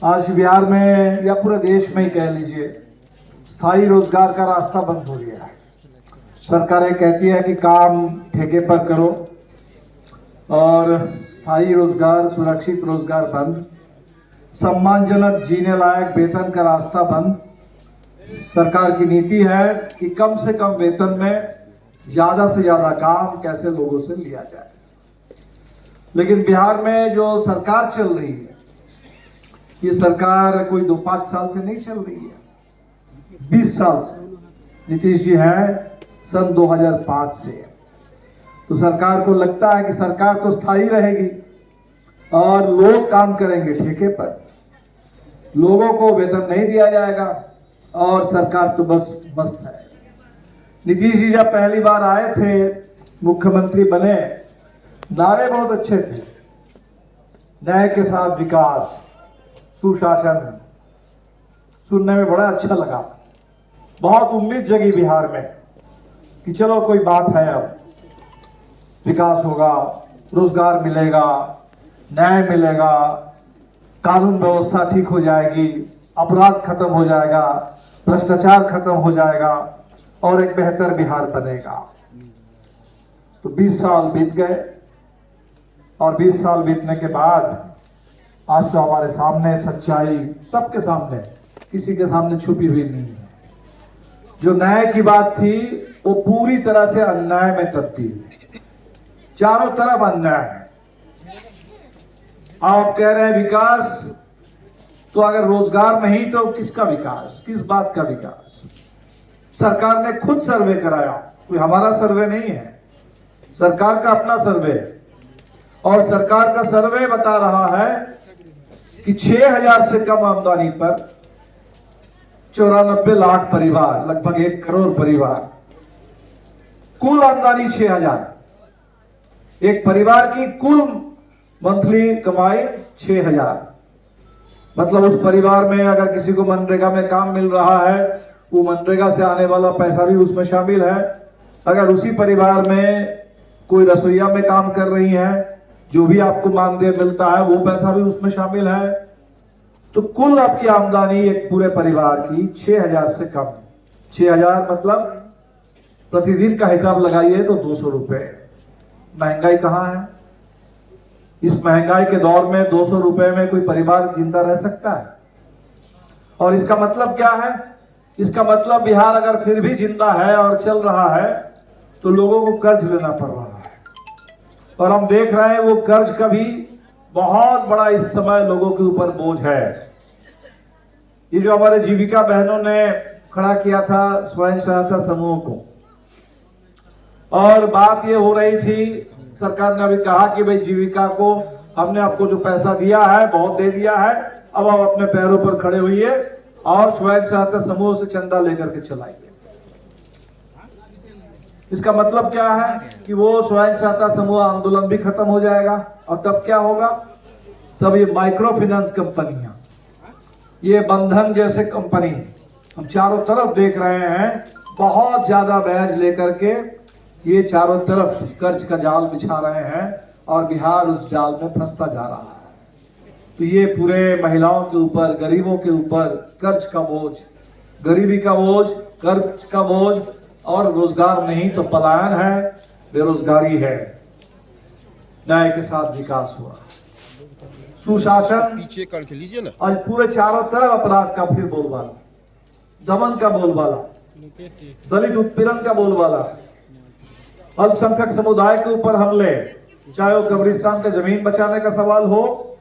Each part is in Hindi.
आज बिहार में या पूरे देश में ही कह लीजिए, स्थायी रोजगार का रास्ता बंद हो गया है। सरकारें कहती है कि काम ठेके पर करो, और स्थायी रोजगार, सुरक्षित रोजगार बंद, सम्मानजनक जीने लायक वेतन का रास्ता बंद। सरकार की नीति है कि कम से कम वेतन में ज्यादा से ज्यादा काम कैसे लोगों से लिया जाए। लेकिन बिहार में जो सरकार चल रही है, ये सरकार कोई 2-5 साल से नहीं चल रही है, 20 साल से नीतीश जी हैं, सन 2005 से। तो सरकार को लगता है कि सरकार तो स्थायी रहेगी और लोग काम करेंगे ठेके पर, लोगों को वेतन नहीं दिया जाएगा और सरकार तो बस मस्त है। नीतीश जी जब पहली बार आए थे, मुख्यमंत्री बने, नारे बहुत अच्छे थे, न्याय के साथ विकास, सुशासन, सुनने में बड़ा अच्छा लगा। बहुत उम्मीद जगी बिहार में कि चलो कोई बात है, अब विकास होगा, रोजगार मिलेगा, न्याय मिलेगा, कानून व्यवस्था ठीक हो जाएगी, अपराध खत्म हो जाएगा, भ्रष्टाचार खत्म हो जाएगा और एक बेहतर बिहार बनेगा। तो 20 साल बीत गए और 20 साल बीतने के बाद आज तो हमारे सामने सच्चाई, सबके सामने, किसी के सामने छुपी हुई नहीं है। जो न्याय की बात थी वो पूरी तरह से अन्याय में तब्दील, चारों तरफ अन्याय है। आप कह रहे हैं विकास, तो अगर रोजगार नहीं तो किसका विकास, किस बात का विकास? सरकार ने खुद सर्वे कराया, कोई हमारा सर्वे नहीं है, सरकार का अपना सर्वे, और सरकार का सर्वे बता रहा है कि 6000 से कम आमदनी पर 94 लाख परिवार, लगभग 1 करोड़ परिवार, कुल आमदनी 6000, एक परिवार की कुल मंथली कमाई 6000। मतलब उस परिवार में अगर किसी को मनरेगा में काम मिल रहा है, वो मनरेगा से आने वाला पैसा भी उसमें शामिल है। अगर उसी परिवार में कोई रसोईया में काम कर रही है, जो भी आपको मानदेय मिलता है वो पैसा भी उसमें शामिल है। तो कुल आपकी आमदनी एक पूरे परिवार की 6000 से कम। 6000 मतलब प्रतिदिन का हिसाब लगाइए तो 200 रुपए। महंगाई कहाँ है? इस महंगाई के दौर में 200 रुपए में कोई परिवार जिंदा रह सकता है? और इसका मतलब क्या है? इसका मतलब बिहार अगर फिर भी जिंदा है और चल रहा है तो लोगों को कर्ज लेना पड़ रहा है, और हम देख रहे हैं वो कर्ज का भी बहुत बड़ा इस समय लोगों के ऊपर बोझ है। ये जो हमारे जीविका बहनों ने खड़ा किया था स्वयं सहायता समूह को, और बात ये हो रही थी, सरकार ने अभी कहा कि भाई जीविका को हमने आपको जो पैसा दिया है बहुत दे दिया है, अब आप अपने पैरों पर खड़े होइए और स्वयं सहायता समूह से चंदा लेकर के चलाइए। इसका मतलब क्या है कि वो स्वयं सहायता समूह आंदोलन भी खत्म हो जाएगा, और तब क्या होगा? तब ये माइक्रो फाइनेंस कंपनियां, ये बंधन जैसे कंपनी हम चारों तरफ देख रहे हैं, बहुत ज्यादा ब्याज लेकर के ये चारों तरफ कर्ज का जाल बिछा रहे हैं और बिहार उस जाल में फंसता जा रहा है। तो ये पूरे महिलाओं के ऊपर, गरीबों के ऊपर कर्ज का बोझ, गरीबी का बोझ, कर्ज का बोझ, और रोजगार नहीं तो पलायन है, बेरोजगारी है। न्याय के साथ विकास हुआ, सुशासन पीछे करके लीजिए ना। आज पूरे चारों तरफ अपराध का फिर बोलबाला, दमन का बोलबाला, दलित उत्पीड़न का बोलबाला, अल्पसंख्यक समुदाय के ऊपर हमले, चाहे वो कब्रिस्तान का जमीन बचाने का सवाल हो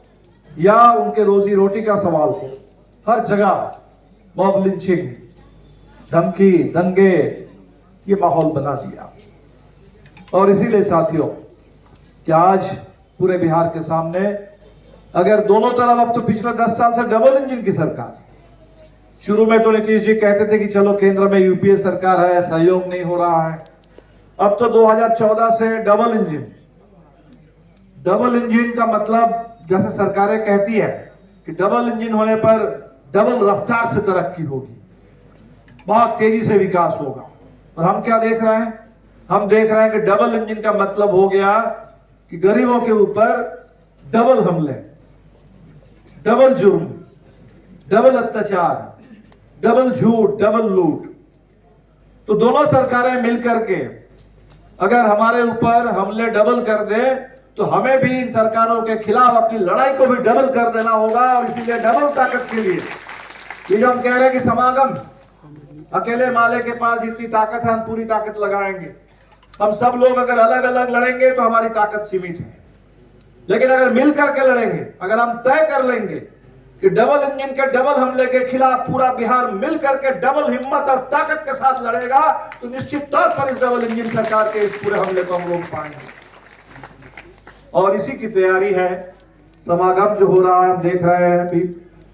या उनके रोजी रोटी का सवाल हो, हर जगह मॉब लिंचिंग, धमकी, दंगे, ये माहौल बना दिया। और इसीलिए साथियों कि आज पूरे बिहार के सामने अगर दोनों तरफ, अब तो पिछले 10 साल से डबल इंजन की सरकार। शुरू में तो नीतीश जी कहते थे कि चलो केंद्र में यूपीए सरकार है, सहयोग नहीं हो रहा है। अब तो 2014 से डबल इंजन। डबल इंजन का मतलब, जैसे सरकारें कहती है कि डबल इंजन होने पर डबल रफ्तार से तरक्की होगी, बहुत तेजी से विकास होगा। और हम क्या देख रहे हैं? हम देख रहे हैं कि डबल इंजन का मतलब हो गया कि गरीबों के ऊपर डबल हमले, डबल जुर्म, डबल अत्याचार, डबल झूठ, डबल लूट। तो दोनों सरकारें मिलकर के अगर हमारे ऊपर हमले डबल कर दे तो हमें भी इन सरकारों के खिलाफ अपनी लड़ाई को भी डबल कर देना होगा। और इसीलिए डबल ताकत के लिए ये जो हम कह रहे हैं कि समागम, अकेले माले के पास जितनी ताकत है हम पूरी ताकत लगाएंगे। हम सब लोग अगर अलग अलग लड़ेंगे तो हमारी ताकत सीमित है, लेकिन अगर मिल करके लड़ेंगे, अगर हम तय कर लेंगे कि डबल इंजन के डबल हमले के खिलाफ पूरा बिहार मिल करके डबल हिम्मत और ताकत के साथ लड़ेगा, तो निश्चित तौर पर इस डबल इंजन सरकार के इस पूरे हमले को हम रोक पाएंगे। और इसी की तैयारी है। समागम जो हो रहा है हम देख रहे हैं। अभी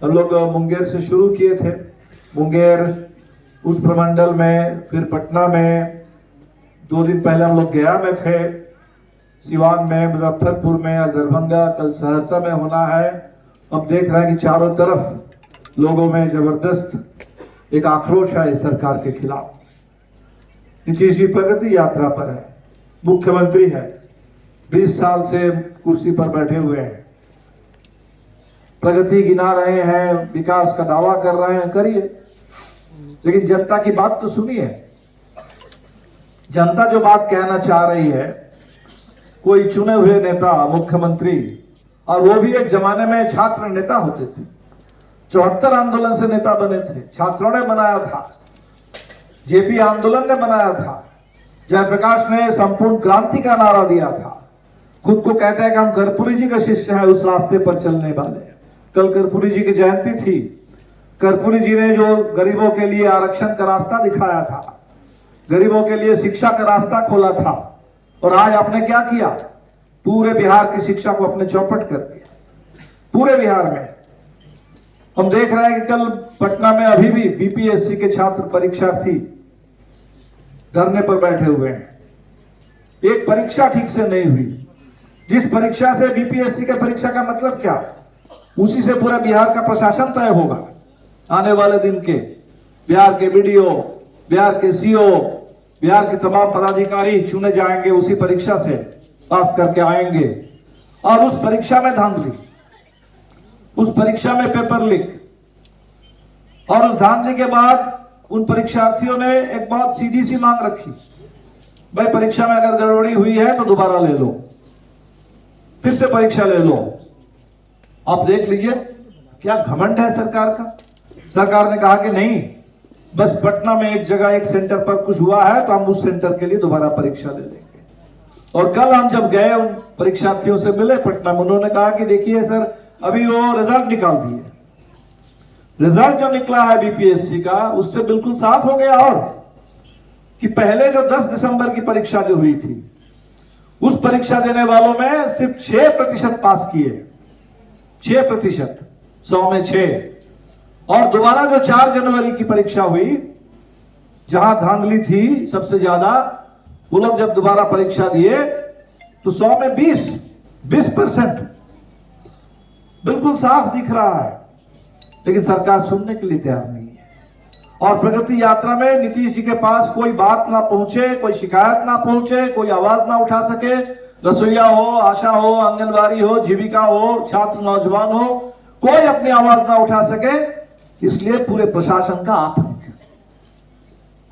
हम लोग मुंगेर से शुरू किए थे, मुंगेर उस प्रमंडल में, फिर पटना में, 2 दिन पहले हम लोग गया में थे, सिवान में, मुजफ्फरपुर में, आज दरभंगा, कल सहरसा में होना है। हम देख रहे हैं कि चारों तरफ लोगों में जबरदस्त एक आक्रोश है इस सरकार के खिलाफ। नीतीश जी प्रगति यात्रा पर है, मुख्यमंत्री है, 20 साल से कुर्सी पर बैठे हुए हैं, प्रगति गिना रहे हैं, विकास का दावा कर रहे हैं, करिए, लेकिन जनता की बात तो सुनिए। जनता जो बात कहना चाह रही है, कोई चुने हुए नेता, मुख्यमंत्री, और वो भी एक जमाने में छात्र नेता होते थे, 74 आंदोलन से नेता बने थे, छात्रों ने बनाया था, जेपी आंदोलन ने बनाया था, जयप्रकाश ने संपूर्ण क्रांति का नारा दिया था, खुद को कहते हैं कि हम कर्पूरी जी का शिष्य हैं, उस रास्ते पर चलने वाले। कल कर्पूरी जी की जयंती थी। कर्पूरी जी ने जो गरीबों के लिए आरक्षण का रास्ता दिखाया था, गरीबों के लिए शिक्षा का रास्ता खोला था, और आज आपने क्या किया, पूरे बिहार की शिक्षा को अपने चौपट कर दिया। पूरे बिहार में हम देख रहे हैं कि कल पटना में अभी भी बीपीएससी के छात्र परीक्षार्थी धरने पर बैठे हुए हैं। एक परीक्षा ठीक से नहीं हुई। जिस परीक्षा से बीपीएससी के परीक्षा का मतलब क्या, उसी से पूरा बिहार का प्रशासन तय होगा। आने वाले दिन के बिहार के बीडीओ, बिहार के सीओ, बिहार के तमाम पदाधिकारी चुने जाएंगे, उसी परीक्षा से पास करके आएंगे। और उस परीक्षा में धांधली, उस परीक्षा में पेपर लीक, और उस धांधली के बाद उन परीक्षार्थियों ने एक बहुत सीधी सी मांग रखी, भाई परीक्षा में अगर गड़बड़ी हुई है तो दोबारा ले लो, फिर से परीक्षा ले लो। आप देख लीजिए क्या घमंड है सरकार का। सरकार ने कहा कि नहीं, बस पटना में एक जगह एक सेंटर पर कुछ हुआ है तो हम उस सेंटर के लिए दोबारा परीक्षा ले लेंगे। और कल हम जब गए उन परीक्षार्थियों से मिले पटना में, उन्होंने कहा कि देखिए सर, अभी वो रिजल्ट निकाल दिए, रिजल्ट जो निकला है बीपीएससी का उससे बिल्कुल साफ हो गया और कि पहले जो 10 दिसंबर की परीक्षा जो हुई थी, उस परीक्षा देने वालों में सिर्फ 6% पास किए, 6%, 100 में 6। और दोबारा जो 4 जनवरी की परीक्षा हुई, जहां धांधली थी सबसे ज्यादा, वो लोग जब दोबारा परीक्षा दिए तो 100 में 20%, बिल्कुल साफ दिख रहा है। लेकिन सरकार सुनने के लिए तैयार नहीं है। और प्रगति यात्रा में नीतीश जी के पास कोई बात ना पहुंचे, कोई शिकायत ना पहुंचे, कोई आवाज ना उठा सके, रसोईया हो, आशा हो, आंगनबाड़ी हो, जीविका हो, छात्र नौजवान हो, कोई अपनी आवाज ना उठा सके, इसलिए पूरे प्रशासन का आतंक है।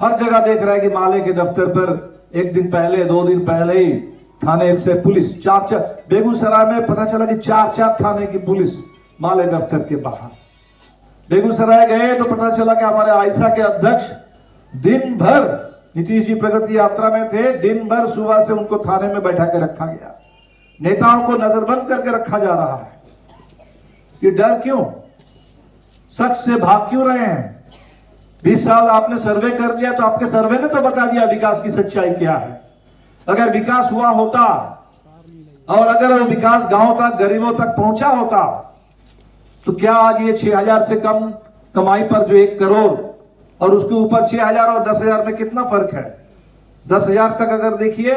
हर जगह देख रहा है कि माले के दफ्तर पर एक दिन पहले, 2 दिन पहले ही थाने से पुलिस 4 बेगूसराय में पता चला कि 4 थाने की पुलिस माले दफ्तर के बाहर। बेगूसराय गए तो पता चला कि हमारे आयसा के अध्यक्ष दिन भर, नीतीश जी प्रगति यात्रा में थे, दिन भर सुबह से उनको थाने में बैठा के रखा गया। नेताओं को नजरबंद करके रखा जा रहा है। ये डर क्यों? सच से भाग क्यों रहे हैं? 20 साल आपने सर्वे कर लिया तो आपके सर्वे ने तो बता दिया विकास की सच्चाई क्या है। अगर विकास हुआ होता और अगर वो विकास गांव तक, गरीबों तक पहुंचा होता, तो क्या आज ये 6000 से कम कमाई पर जो 1 करोड़ और उसके ऊपर 6000 और 10,000 में कितना फर्क है? 10,000 तक अगर देखिए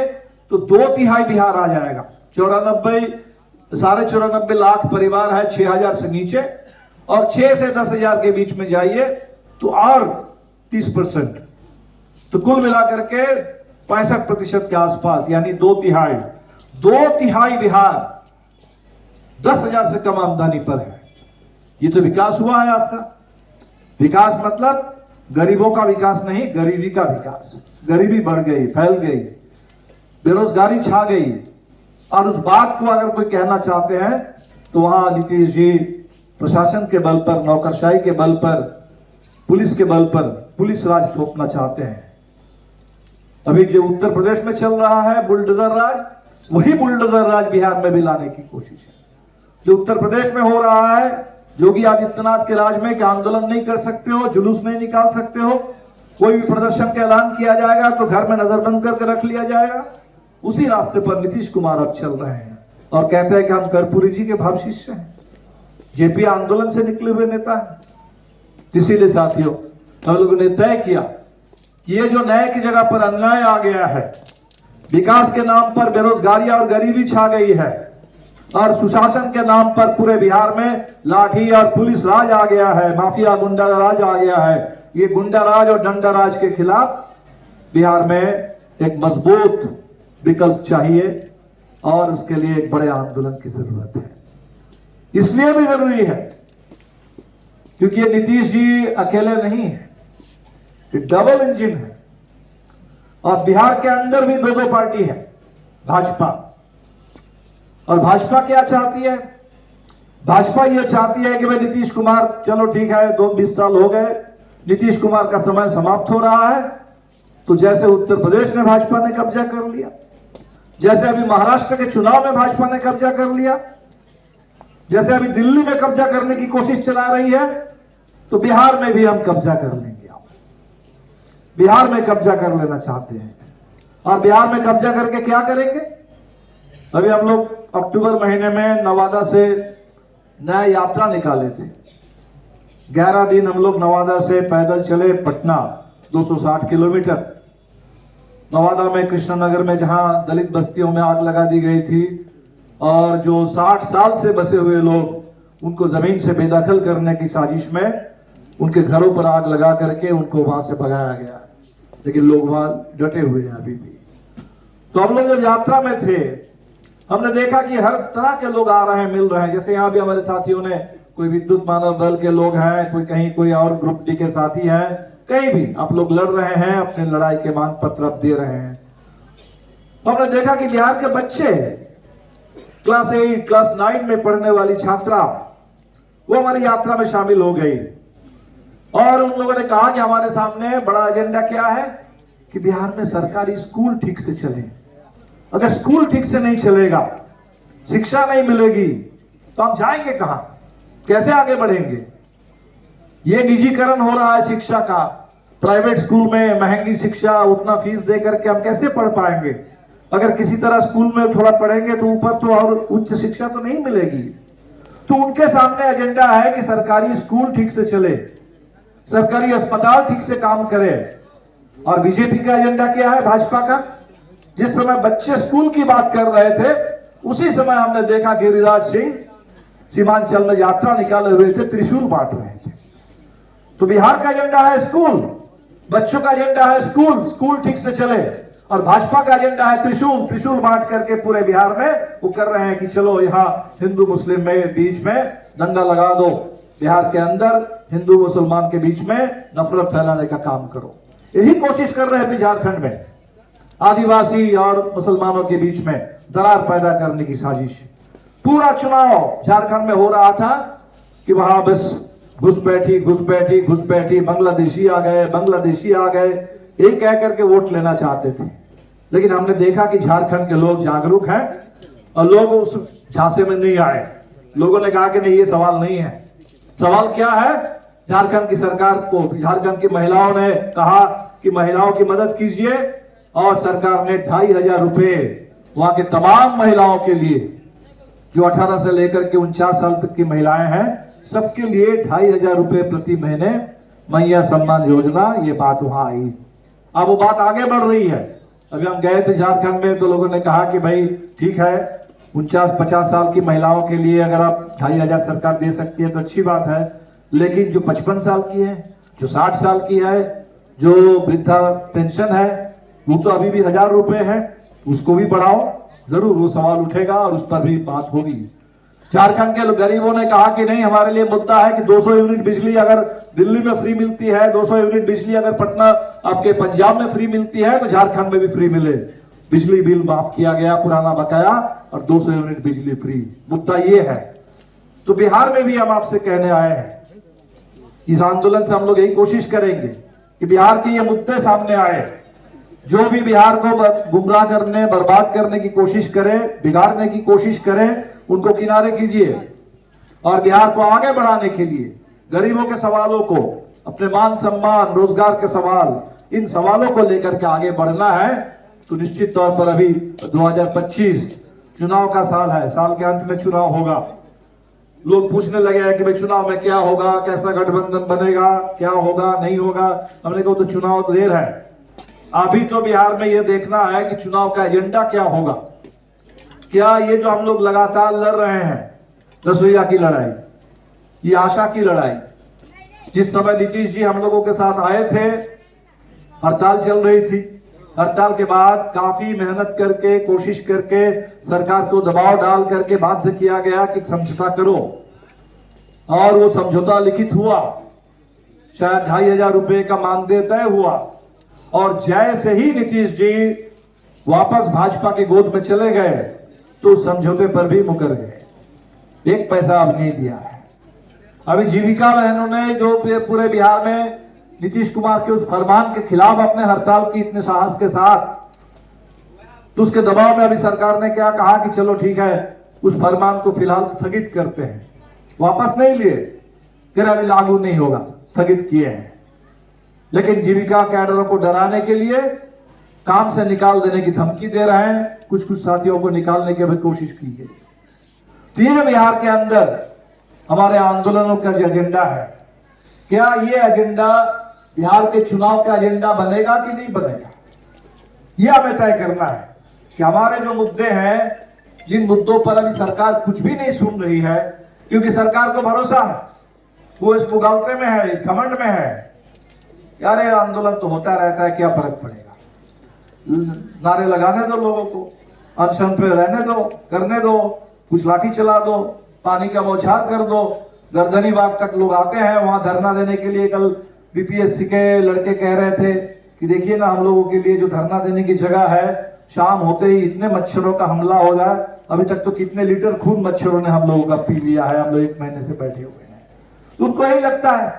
तो 2/3 बिहार आ जाएगा। 94 लाख परिवार है 6000 से नीचे, और 6 से 10,000 के बीच में जाइए तो और 30%, तो कुल मिलाकर के 65% के आसपास, यानी 2/3 बिहार 10,000 से कम आमदनी पर है। ये तो विकास हुआ है आपका। विकास मतलब गरीबों का विकास नहीं, गरीबी का विकास। गरीबी बढ़ गई, फैल गई, बेरोजगारी छा गई। और उस बात को अगर कोई कहना चाहते हैं तो वहां नीतीश जी प्रशासन के बल पर, नौकरशाही के बल पर, पुलिस के बल पर पुलिस राज थोपना चाहते हैं। अभी जो उत्तर प्रदेश में चल रहा है बुलडोजर राज, वही बुलडोजर राज बिहार में भी लाने की कोशिश है। जो उत्तर प्रदेश में हो रहा है योगी आदित्यनाथ के राज में, कि आंदोलन नहीं कर सकते हो, जुलूस नहीं निकाल सकते हो, कोई भी प्रदर्शन का ऐलान किया जाएगा तो घर में नजरबंद करके रख लिया जाएगा, उसी रास्ते पर नीतीश कुमार अब चल रहे हैं और कहते हैं कि हम कर्पूरी जी के भाव शिष्य हैं, जेपी आंदोलन से निकले हुए नेता हैं। इसीलिए साथियों हम लोगों ने तय किया कि ये जो न्याय की जगह पर अन्याय आ गया है, विकास के नाम पर बेरोजगारी और गरीबी छा गई है, और सुशासन के नाम पर पूरे बिहार में लाठी और पुलिस राज आ गया है, माफिया गुंडा राज आ गया है। ये गुंडा राज और डंडा राज के खिलाफ बिहार में एक मजबूत विकल्प चाहिए और उसके लिए एक बड़े आंदोलन की जरूरत है। इसलिए भी जरूरी है क्योंकि ये नीतीश जी अकेले नहीं है, ये डबल इंजन है। और बिहार के अंदर भी दो पार्टी है, भाजपा। और भाजपा क्या चाहती है? भाजपा ये चाहती है कि भाई नीतीश कुमार, चलो ठीक है 20 साल हो गए, नीतीश कुमार का समय समाप्त हो रहा है, तो जैसे उत्तर प्रदेश में भाजपा ने कब्जा कर लिया, जैसे अभी महाराष्ट्र के चुनाव में भाजपा ने कब्जा कर लिया, जैसे अभी दिल्ली में कब्जा करने की कोशिश चला रही है, तो बिहार में भी हम कब्जा कर लेंगे। बिहार में कब्जा कर लेना चाहते हैं। और बिहार में कब्जा करके क्या करेंगे? अभी हम लोग अक्टूबर महीने में नवादा से नया यात्रा निकाले थे। 11 दिन हम लोग नवादा से पैदल चले पटना, 260 किलोमीटर। नवादा में कृष्णनगर में जहां दलित बस्तियों में आग लगा दी गई थी और जो 60 साल से बसे हुए लोग, उनको जमीन से बेदखल करने की साजिश में उनके घरों पर आग लगा करके उनको वहां से भगाया गया, लेकिन लोग वहां डटे हुए हैं अभी भी। तो हम लोग जब यात्रा में थे, हमने देखा कि हर तरह के लोग आ रहे हैं, मिल रहे हैं। जैसे यहाँ भी हमारे साथियों ने, कोई विद्युत मानव दल के लोग हैं, कोई कहीं कोई और ग्रुप डी के साथी हैं, कहीं भी आप लोग लड़ रहे हैं, अपने लड़ाई के मांग पत्र आप दे रहे हैं। तो हमने देखा कि बिहार के बच्चे, क्लास 8 क्लास 9 में पढ़ने वाली छात्रा, वो हमारी यात्रा में शामिल हो गई। और उन लोगों ने कहा कि हमारे सामने बड़ा एजेंडा क्या है कि बिहार में सरकारी स्कूल ठीक से चले। अगर स्कूल ठीक से नहीं चलेगा, शिक्षा नहीं मिलेगी, तो हम जाएंगे कहां, कैसे आगे बढ़ेंगे? ये निजीकरण हो रहा है शिक्षा का, प्राइवेट स्कूल में महंगी शिक्षा, उतना फीस दे करके हम कैसे पढ़ पाएंगे? अगर किसी तरह स्कूल में थोड़ा पढ़ेंगे तो ऊपर तो और उच्च शिक्षा तो नहीं मिलेगी। तो उनके सामने एजेंडा है कि सरकारी स्कूल ठीक से चले, सरकारी अस्पताल ठीक से काम करे। और बीजेपी का एजेंडा क्या है, भाजपा का? जिस समय बच्चे स्कूल की बात कर रहे थे, उसी समय हमने देखा गिरिराज सिंह सीमांचल में यात्रा निकाले हुए थे, त्रिशूल बांट रहे थे। तो बिहार का एजेंडा है स्कूल, बच्चों का एजेंडा है स्कूल, स्कूल ठीक से चले। और भाजपा का एजेंडा है त्रिशूल, त्रिशूल बांट करके पूरे बिहार में वो कर रहे हैं कि चलो यहाँ हिंदू मुस्लिम में बीच में दंगा लगा दो, बिहार के अंदर हिंदू मुसलमान के बीच में नफरत फैलाने का काम करो। यही कोशिश कर रहे थे झारखंड में, आदिवासी और मुसलमानों के बीच में दरार पैदा करने की साजिश। पूरा चुनाव झारखंड में हो रहा था कि वहां बस घुसपैठी, बांग्लादेशी आ गए, एक कह करके वोट लेना चाहते थे। लेकिन हमने देखा कि झारखंड के लोग जागरूक हैं और लोग उस झांसे में नहीं आए। लोगों ने कहा कि नहीं, ये सवाल नहीं है। सवाल क्या है? झारखंड की सरकार को, झारखंड की महिलाओं ने कहा कि महिलाओं की मदद कीजिए, और सरकार ने 2500 रुपए वहां के तमाम महिलाओं के लिए, जो 18 से लेकर के 49 साल तक की महिलाएं हैं, सबके लिए 2500 रुपए प्रति महीने मैया सम्मान योजना, ये बात वहां आई। अब वो बात आगे बढ़ रही है। अभी हम गए थे झारखंड में, तो लोगों ने कहा कि भाई ठीक है, 49-50 साल की महिलाओं के लिए अगर आप 2500 सरकार दे सकती है तो अच्छी बात है, लेकिन जो 55 साल की है, जो 60 साल की है, जो वृद्धा पेंशन है, वो तो अभी भी 1000 रुपए है, उसको भी बढ़ाओ। जरूर वो सवाल उठेगा और उस पर भी बात होगी। झारखंड के गरीबों ने कहा कि नहीं, हमारे लिए मुद्दा है कि 200 यूनिट बिजली अगर दिल्ली में फ्री मिलती है, 200 यूनिट बिजली अगर पटना आपके पंजाब में फ्री मिलती है तो झारखंड में भी फ्री मिले। बिजली बिल माफ किया गया, पुराना बकाया, और 200 यूनिट बिजली फ्री, मुद्दा ये है। तो बिहार में भी हम आपसे कहने आए हैं, इस आंदोलन से हम लोग यही कोशिश करेंगे कि बिहार के ये मुद्दे सामने आए। जो भी बिहार को गुमराह करने, बर्बाद करने की कोशिश करे, बिगाड़ने की कोशिश करे, उनको किनारे कीजिए और बिहार को आगे बढ़ाने के लिए गरीबों के सवालों को, अपने मान सम्मान, रोजगार के सवाल, इन सवालों को लेकर के आगे बढ़ना है। तो निश्चित तौर पर अभी 2025 चुनाव का साल है, साल के अंत में चुनाव होगा। लोग पूछने लगे हैं कि भाई चुनाव में क्या होगा, कैसा गठबंधन बनेगा, क्या होगा नहीं होगा। हमने कहा तो चुनाव तो देर है, अभी तो बिहार में यह देखना है कि चुनाव का एजेंडा क्या होगा। क्या ये जो हम लोग लगातार लड़ रहे हैं, रसोईया की लड़ाई, ये आशा की लड़ाई, जिस समय नीतीश जी हम लोगों के साथ आए थे, हड़ताल चल रही थी, हड़ताल के बाद काफी मेहनत करके, कोशिश करके, सरकार को दबाव डाल करके बाध्य किया गया कि समझौता करो, और वो समझौता लिखित हुआ। शायद 2500 रुपए का मानदेय तय हुआ, और जैसे ही नीतीश जी वापस भाजपा के गोद में चले गए तो समझौते पर भी मुकर गए, एक पैसा अब नहीं दिया है। अभी जीविका बहनों ने जो पूरे बिहार में नीतीश कुमार के उस फरमान के खिलाफ अपने हड़ताल की इतने साहस के साथ, तो उसके दबाव में अभी सरकार ने क्या कहा कि चलो ठीक है, उस फरमान को फिलहाल स्थगित करते हैं, वापस नहीं लिए, फिर अभी लागू नहीं होगा, स्थगित किए हैं। लेकिन जीविका कैडरों को डराने के लिए काम से निकाल देने की धमकी दे रहे हैं, कुछ साथियों को निकालने की भी कोशिश की गई। तो ये जो बिहार के अंदर हमारे आंदोलनों का जो एजेंडा है, क्या ये एजेंडा बिहार के चुनाव का एजेंडा बनेगा कि नहीं बनेगा, ये हमें तय करना है। कि हमारे जो मुद्दे हैं, जिन मुद्दों पर अभी सरकार कुछ भी नहीं सुन रही है, क्योंकि सरकार को भरोसा है, वो इस मुगालते में है, इस घमंड में है, यार ये आंदोलन तो होता रहता है, क्या फर्क पड़ेगा, नारे लगाने दो लोगों को, अनशन पे रहने दो, करने दो, कुछ लाठी चला दो, पानी का बौछार कर दो। गर्दनी बाग तक लोग आते हैं वहां धरना देने के लिए। कल बीपीएससी के लड़के कह रहे थे कि देखिए ना, हम लोगों के लिए जो धरना देने की जगह है, शाम होते ही इतने मच्छरों का हमला हो जाए, अभी तक तो कितने लीटर खून मच्छरों ने हम लोगों का पी लिया है, हम लोग 1 महीने से बैठे हुए हैं। तो उनको यही लगता है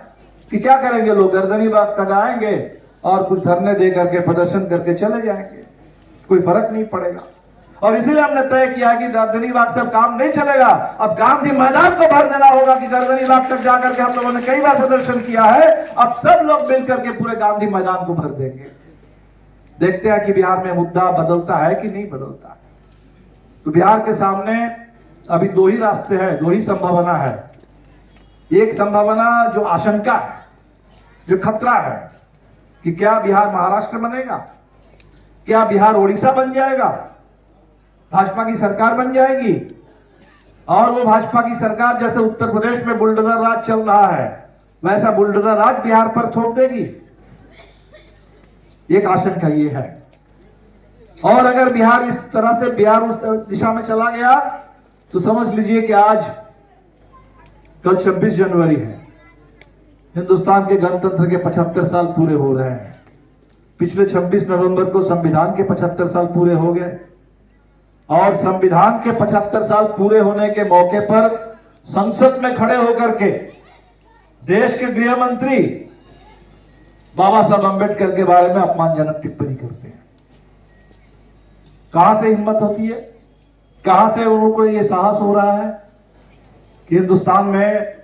कि क्या करेंगे लोग, गर्दनी बाग तक आएंगे और कुछ धरने दे करके, प्रदर्शन करके चले जाएंगे, कोई फर्क नहीं पड़ेगा। और इसीलिए हमने तय किया कि गर्दनी बाग से अब काम नहीं चलेगा, अब गांधी मैदान को भर देना होगा। कि गर्दनी बाग तक जाकर के हम लोगों ने कई बार प्रदर्शन किया है, अब सब लोग मिलकर के पूरे गांधी मैदान को भर देंगे। देखते हैं कि बिहार में मुद्दा बदलता है कि नहीं बदलता है। तो बिहार के सामने अभी 2 ही रास्ते हैं, 2 ही संभावना है। एक संभावना जो आशंका है, जो खतरा है, कि क्या बिहार महाराष्ट्र बनेगा, क्या बिहार उड़ीसा बन जाएगा, भाजपा की सरकार बन जाएगी, और वो भाजपा की सरकार जैसे उत्तर प्रदेश में बुलडोजर राज चल रहा है, वैसा बुलडोजर राज बिहार पर थोप देगी। एक आशंका ये है। और अगर बिहार इस तरह से, बिहार उस दिशा में चला गया, तो समझ लीजिए कि आज कल 26 जनवरी है, हिंदुस्तान के गणतंत्र के 75 साल पूरे हो रहे हैं। पिछले 26 नवंबर को संविधान के 75 साल पूरे हो गए, और संविधान के 75 साल पूरे होने के मौके पर संसद में खड़े होकर के देश के गृह मंत्री बाबा साहब अम्बेडकर के बारे में अपमानजनक टिप्पणी करते हैं। कहां से हिम्मत होती है, कहां से उनको ये साहस हो रहा है कि हिंदुस्तान में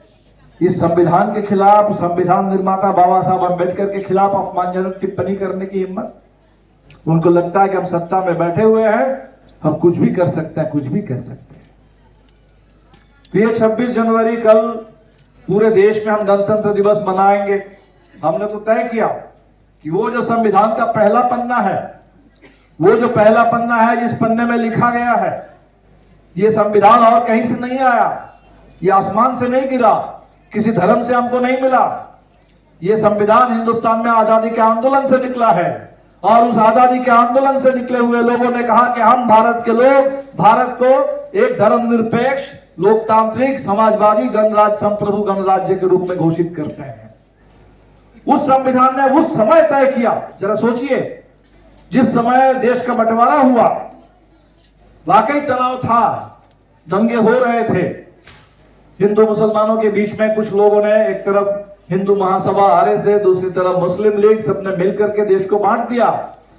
इस संविधान के खिलाफ, संविधान निर्माता बाबा साहब अम्बेडकर के खिलाफ अपमानजनक टिप्पणी करने की हिम्मत। उनको लगता है कि हम सत्ता में बैठे हुए हैं, हम कुछ भी कर सकते हैं, कुछ भी कर सकते हैं। तो ये 26 जनवरी कल पूरे देश में हम गणतंत्र दिवस मनाएंगे। हमने तो तय किया कि वो जो संविधान का पहला पन्ना है, वो जो पहला पन्ना है जिस पन्ने में लिखा गया है, ये संविधान और कहीं से नहीं आया, ये आसमान से नहीं गिरा, किसी धर्म से हमको नहीं मिला। ये संविधान हिंदुस्तान में आजादी के आंदोलन से निकला है, और उस आजादी के आंदोलन से निकले हुए लोगों ने कहा कि हम भारत के लोग भारत को एक धर्मनिरपेक्ष, लोकतांत्रिक समाजवादी गणराज्य संप्रभु गणराज्य के रूप में घोषित करते हैं। उस संविधान ने उस समय तय किया, जरा सोचिए, जिस समय देश का बंटवारा हुआ, वाकई तनाव था, दंगे हो रहे थे, हिंदू मुसलमानों के बीच में कुछ लोगों ने, एक तरफ हिंदू महासभा आरएसएस, दूसरी तरफ मुस्लिम लीग, सबने मिलकर के देश को बांट दिया।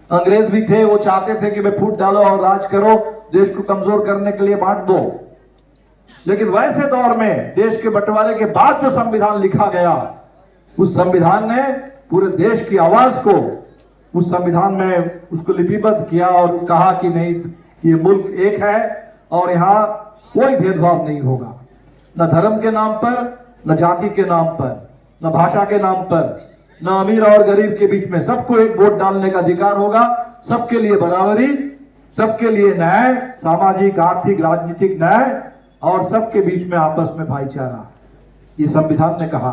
अंग्रेज भी थे, वो चाहते थे कि भाई फूट डालो और राज करो, देश को कमजोर करने के लिए बांट दो। लेकिन वैसे दौर में देश के बंटवारे के बाद जो संविधान लिखा गया, उस संविधान ने पूरे देश की आवाज को उस संविधान में उसको लिपिबद्ध किया और कहा कि नहीं, ये मुल्क एक है और यहां कोई भेदभाव नहीं होगा, न धर्म के नाम पर, न जाति के नाम पर, न भाषा के नाम पर, न अमीर और गरीब के बीच में सबको एक वोट डालने का अधिकार होगा, सबके लिए बराबरी, सबके लिए न्याय, सामाजिक आर्थिक राजनीतिक न्याय और सबके बीच में आपस में भाईचारा, ये संविधान ने कहा।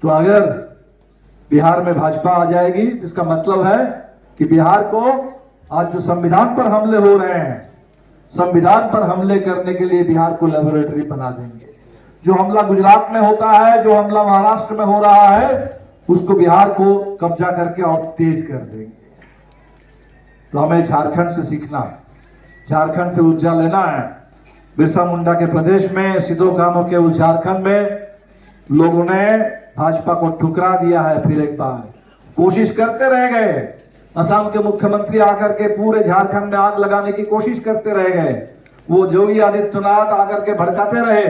तो अगर बिहार में भाजपा आ जाएगी, इसका मतलब है कि बिहार को आज जो संविधान पर हमले हो रहे हैं, संविधान पर हमले करने के लिए बिहार को लेबोरेटरी बना देंगे। जो हमला गुजरात में होता है, जो हमला महाराष्ट्र में हो रहा है, उसको बिहार को कब्जा करके और तेज कर देंगे। तो हमें झारखंड से सीखना है, झारखंड से ऊर्जा लेना है। बिरसा मुंडा के प्रदेश में, सिद्धो कान्हू के उस झारखंड में लोगों ने भाजपा को ठुकरा दिया है। फिर एक बार कोशिश करते रह गए, असम के मुख्यमंत्री आकर के पूरे झारखंड में आग लगाने की कोशिश करते रह गए, वो योगी आदित्यनाथ आकर के भड़काते रहे,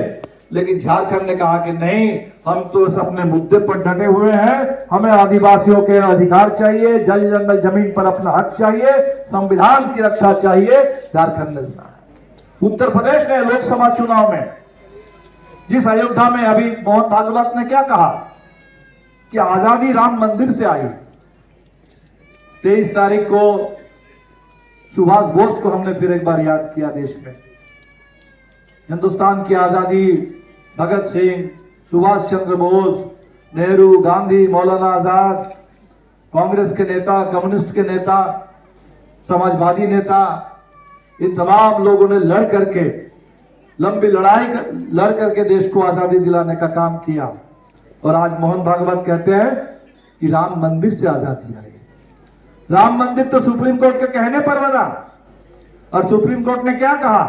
लेकिन झारखंड ने कहा कि नहीं, हम तो इस अपने मुद्दे पर डटे हुए हैं, हमें आदिवासियों के अधिकार चाहिए, जल जंगल जमीन पर अपना हक चाहिए, संविधान की रक्षा चाहिए। झारखंड ने सुना है। उत्तर प्रदेश ने लोकसभा चुनाव में जिस अयोध्या में अभी मोहन भागवत ने क्या कहा कि आजादी राम मंदिर से आई। 23 तारीख को सुभाष बोस को हमने फिर एक बार याद किया। देश में हिंदुस्तान की आजादी भगत सिंह, सुभाष चंद्र बोस, नेहरू, गांधी, मौलाना आजाद, कांग्रेस के नेता, कम्युनिस्ट के नेता, समाजवादी नेता, इन तमाम लोगों ने लड़ करके, लंबी लड़ाई लड़ करके देश को आजादी दिलाने का काम किया। और आज मोहन भागवत कहते हैं कि राम मंदिर से आजादी आई। राम मंदिर तो सुप्रीम कोर्ट के कहने पर बना, और सुप्रीम कोर्ट ने क्या कहा?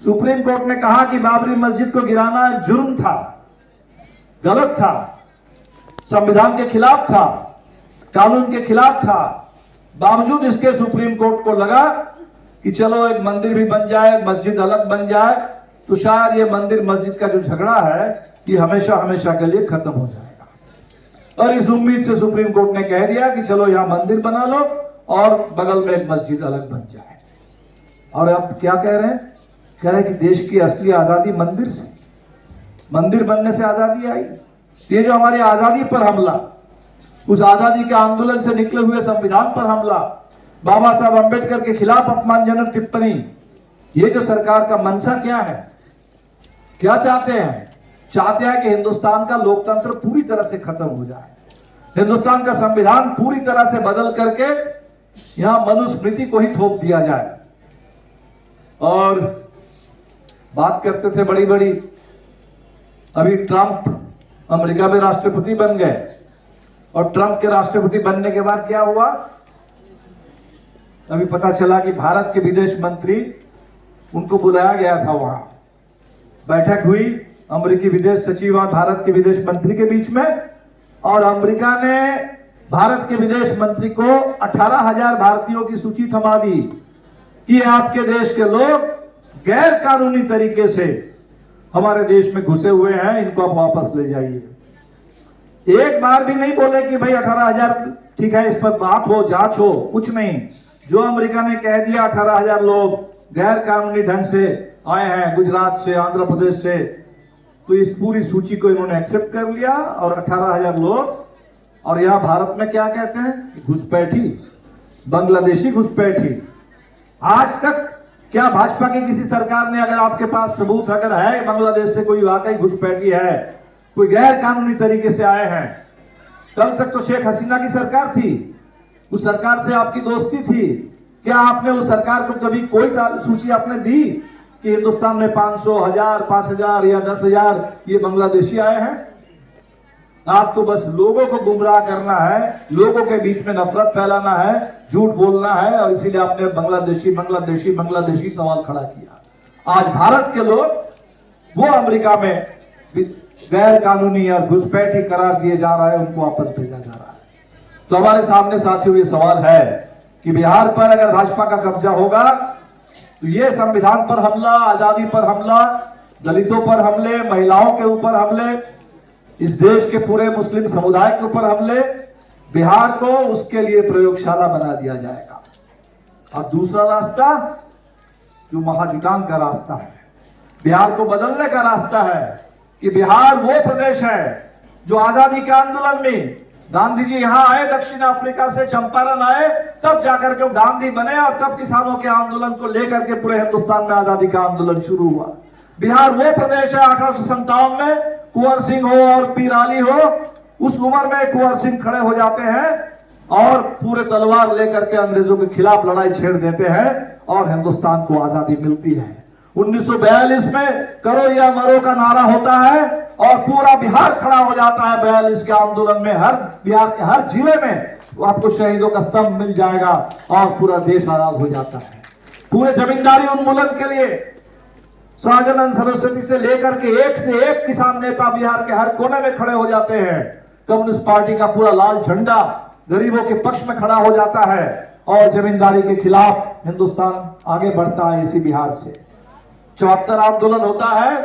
सुप्रीम कोर्ट ने कहा कि बाबरी मस्जिद को गिराना जुर्म था, गलत था, संविधान के खिलाफ था, कानून के खिलाफ था। बावजूद इसके सुप्रीम कोर्ट को लगा कि चलो एक मंदिर भी बन जाए, मस्जिद अलग बन जाए, तो शायद ये मंदिर मस्जिद का जो झगड़ा है ये हमेशा हमेशा के लिए खत्म हो जाएगा। और इस उम्मीद से सुप्रीम कोर्ट ने कह दिया कि चलो यहां मंदिर बना लो और बगल में एक मस्जिद अलग बन जाए। और अब क्या कह रहे हैं? कह रहे हैं कि देश की असली आजादी मंदिर से, मंदिर बनने से आजादी आई। ये जो हमारी आजादी पर हमला, उस आजादी के आंदोलन से निकले हुए संविधान पर हमला, बाबा साहब अंबेडकर के खिलाफ अपमानजनक टिप्पणी, ये जो सरकार का मंशा क्या है, क्या चाहते हैं? चाहते हैं कि हिंदुस्तान का लोकतंत्र पूरी तरह से खत्म हो जाए, हिंदुस्तान का संविधान पूरी तरह से बदल करके यहां मनुस्मृति को ही थोप दिया जाए। और बात करते थे बड़ी बड़ी, अभी ट्रंप अमेरिका में राष्ट्रपति बन गए, और ट्रंप के राष्ट्रपति बनने के बाद क्या हुआ? अभी पता चला कि भारत के विदेश मंत्री, उनको बुलाया गया था, वहां बैठक हुई अमेरिकी विदेश सचिव और भारत के विदेश मंत्री के बीच में, और अमेरिका ने भारत के विदेश मंत्री को 18,000 भारतीयों की सूची थमा दी कि आपके देश के लोग गैर कानूनी तरीके से हमारे देश में घुसे हुए हैं, इनको आप वापस ले जाइए। एक बार भी नहीं बोले कि भाई 18,000 ठीक है, इस पर बात हो, जांच हो, कुछ नहीं। जो अमेरिका ने कह दिया 18,000 लोग गैर कानूनी ढंग से आए हैं, गुजरात से, आंध्र प्रदेश से, तो इस पूरी सूची को इन्होंने एक्सेप्ट कर लिया, और 18,000 लोग। और यहां भारत में क्या कहते हैं? घुसपैठी, बांग्लादेशी घुसपैठी। आज तक क्या भाजपा की किसी सरकार ने, अगर आपके पास सबूत अगर है बांग्लादेश से कोई वाकई घुसपैठी है, कोई गैर कानूनी तरीके से आए हैं, कल तक तो शेख हसीना की सरकार थी, उस सरकार से आपकी दोस्ती थी, क्या आपने उस सरकार को कभी कोई सूची आपने दी? कि हिंदुस्तान में 500, 1000, 5000 या 10,000 ये बांग्लादेशी आए हैं? आपको बस लोगों को गुमराह करना है, लोगों के बीच में नफरत फैलाना है, झूठ बोलना है, और इसीलिए आपने बांग्लादेशी बांग्लादेशी बांग्लादेशी सवाल खड़ा किया। आज भारत के लोग वो अमेरिका में गैर कानूनी और घुसपैठी करार दिए जा रहा है, उनको वापस भेजा जा रहा है। तो हमारे सामने साथियों ये सवाल है कि बिहार पर अगर भाजपा का कब्जा होगा तो ये संविधान पर हमला, आजादी पर हमला, दलितों पर हमले, महिलाओं के ऊपर हमले, इस देश के पूरे मुस्लिम समुदाय के ऊपर हमले, बिहार को उसके लिए प्रयोगशाला बना दिया जाएगा। और दूसरा रास्ता जो महाजुटान का रास्ता है, बिहार को बदलने का रास्ता है कि बिहार वो प्रदेश है जो आजादी के आंदोलन में गांधी जी यहां आए, दक्षिण अफ्रीका से चंपारण आए, तब जाकर के वो गांधी बने और तब किसानों के आंदोलन को लेकर के पूरे हिंदुस्तान में आजादी का आंदोलन शुरू हुआ। बिहार वो प्रदेश है 1857 में कुंवर सिंह हो और पीर अली हो, उस उम्र में कुंवर सिंह खड़े हो जाते हैं और पूरे तलवार लेकर के अंग्रेजों के खिलाफ लड़ाई छेड़ देते हैं और हिंदुस्तान को आजादी मिलती है। 1942 में करो या मरो का नारा होता है और पूरा बिहार खड़ा हो जाता है 42 के आंदोलन में। हर बिहार के हर जिले में आपको शहीदों का स्तंभ मिल जाएगा और पूरा देश आजाद हो जाता है। पूरे जमींदारी उन्मूलन के लिए शाहजानंद सरस्वती से लेकर के एक से एक किसान नेता बिहार के हर कोने में खड़े हो जाते हैं। कम्युनिस्ट पार्टी का पूरा लाल झंडा गरीबों के पक्ष में खड़ा हो जाता है और जमींदारी के खिलाफ हिंदुस्तान आगे बढ़ता है इसी बिहार से। 74 आंदोलन होता है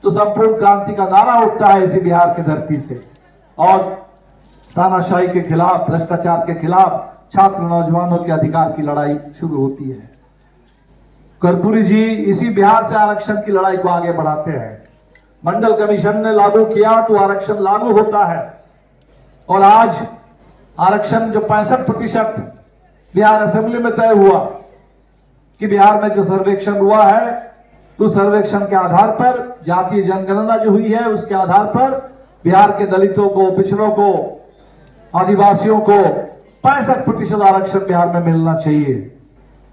तो संपूर्ण क्रांति का नारा उठता है इसी बिहार की धरती से और तानाशाही के खिलाफ, भ्रष्टाचार के खिलाफ छात्र नौजवानों के अधिकार की लड़ाई शुरू होती है। कर्पूरी जी इसी बिहार से आरक्षण की लड़ाई को आगे बढ़ाते हैं। मंडल कमीशन ने लागू किया तो आरक्षण लागू होता है और आज आरक्षण जो 65% बिहार असेंबली में तय हुआ कि बिहार में जो सर्वेक्षण हुआ है तो सर्वेक्षण के आधार पर, जातीय जनगणना जो हुई है उसके आधार पर बिहार के दलितों को, पिछड़ों को, आदिवासियों को 65% आरक्षण बिहार में मिलना चाहिए।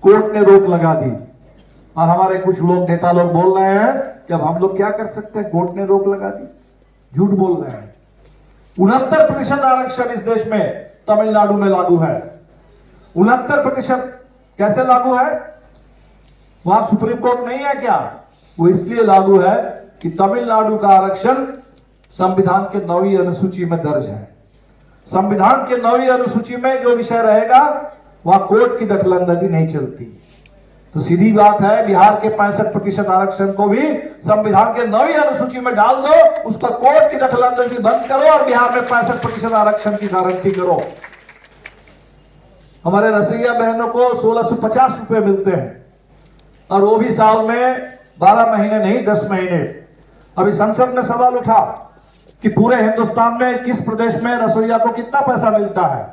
कोर्ट ने रोक लगा दी और हमारे कुछ लोग, नेता लोग बोल रहे हैं कि अब हम लोग क्या कर सकते हैं, कोर्ट ने रोक लगा दी। झूठ बोल रहे हैं। 69% आरक्षण इस देश में तमिलनाडु में लागू है। 69% कैसे लागू है? वहां सुप्रीम कोर्ट नहीं है क्या? वो इसलिए लागू है कि तमिलनाडु का आरक्षण संविधान के 9वीं अनुसूची में दर्ज है। संविधान के 9वीं अनुसूची में जो विषय रहेगा वहां कोर्ट की दखलंदाजी नहीं चलती। तो सीधी बात है, बिहार के 65% आरक्षण को भी संविधान के 9वीं अनुसूची में डाल दो, उस पर कोर्ट की दखलंदाजी बंद करो और बिहार में 65% आरक्षण की गारंटी करो। हमारे रसोइया बहनों को 1650 रुपए मिलते हैं और वो भी साल में 12 महीने नहीं, 10 महीने। अभी संसद में सवाल उठा कि पूरे हिंदुस्तान में किस प्रदेश में रसोइया को कितना पैसा मिलता है।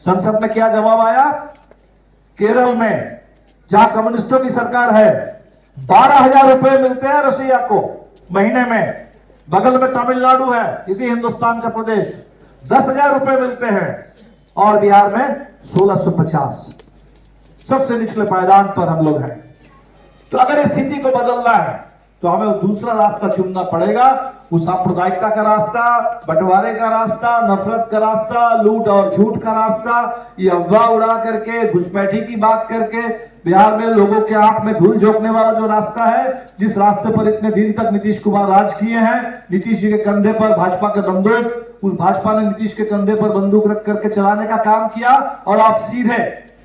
संसद में क्या जवाब आया? केरल में, जहां कम्युनिस्टों की सरकार है, 12,000 रुपए मिलते हैं रसोइया को महीने में। बगल में तमिलनाडु है, इसी हिंदुस्तान का प्रदेश, 10,000 रुपए मिलते हैं और बिहार में 1650। सबसे निचले पायदान पर हम लोग हैं। तो अगर इस स्थिति को बदलना है तो हमें दूसरा रास्ता चुनना पड़ेगा। वो सांप्रदायिकता का रास्ता, बंटवारे का रास्ता, नफरत का रास्ता, लूट और झूठ का रास्ता, ये अफवाह उड़ा करके, घुसपैठी की बात करके बिहार में लोगों के आंख में धूल झोंकने वाला जो रास्ता है, जिस रास्ते पर इतने दिन तक नीतीश कुमार राज किए हैं, नीतीश जी के कंधे पर भाजपा के बंदूक, उस भाजपा ने नीतीश के कंधे पर बंदूक रख करके चलाने का काम किया और आप सीधे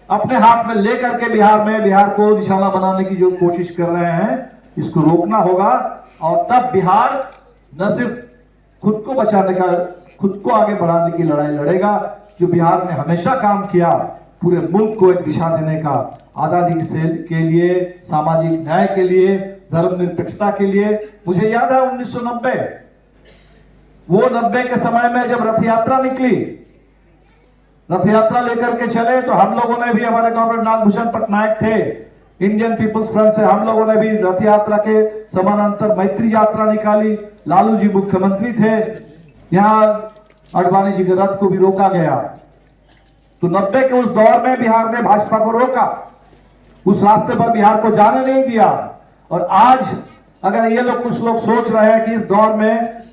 अपने हाथ में लेकर के बिहार को निशाना बनाने की जो कोशिश कर रहे हैं, इसको रोकना होगा। और तब बिहार न सिर्फ खुद को बचाने का, खुद को आगे बढ़ाने की लड़ाई लड़ेगा, जो बिहार ने हमेशा काम किया, पूरे मुल्क को एक दिशा देने का, आजादी के लिए, सामाजिक न्याय के लिए, धर्मनिरपेक्षता के लिए। मुझे याद है 1990, वो 90 के समय में जब रथ यात्रा निकली, रथ यात्रा लेकर के चले, तो हम लोगों ने भी, हमारे कॉमरेड नागभूषण पटनायक थे इंडियन पीपुल्स फ्रंट से, हम लोगों ने भी रथ यात्रा के समानांतर मैत्री यात्रा निकाली। लालू जी मुख्यमंत्री थे, यहां अडवाणी जी के रथ को भी रोका गया। तो 90 के उस दौर में बिहार ने भाजपा को रोका, उस रास्ते पर बिहार को जाने नहीं दिया और आज अगर ये लोग कुछ लोग सोच रहे हैं कि इस दौर में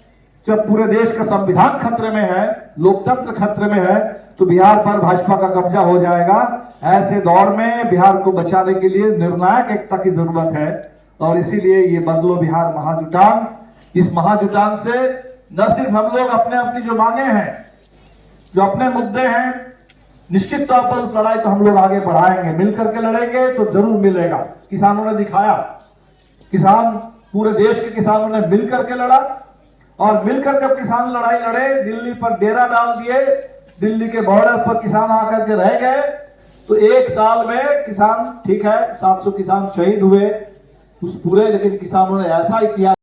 जब पूरे देश का संविधान खतरे में है, लोकतंत्र खतरे में है, तो बिहार पर भाजपा का कब्जा हो जाएगा। ऐसे दौर में बिहार को बचाने के लिए निर्णायक एकता की जरूरत है और इसीलिए ये बदलो बिहार महाजुटान, इस महाजुटान से न सिर्फ हम लोग अपने अपनी जो मांगे हैं, जो अपने मुद्दे हैं, निश्चित तौर पर उस लड़ाई को हम लोग आगे बढ़ाएंगे, मिलकर के लड़ेंगे तो जरूर मिलेगा। किसानों ने दिखाया, किसान पूरे देश के किसानों ने मिलकर के लड़ा और मिलकर जब किसान लड़ाई लड़े, दिल्ली पर डेरा डाल दिए, दिल्ली के बॉर्डर पर किसान आकर के रह गए, तो एक साल में किसान, ठीक है 700 किसान शहीद हुए उस पूरे, लेकिन किसानों ने ऐसा इतिहास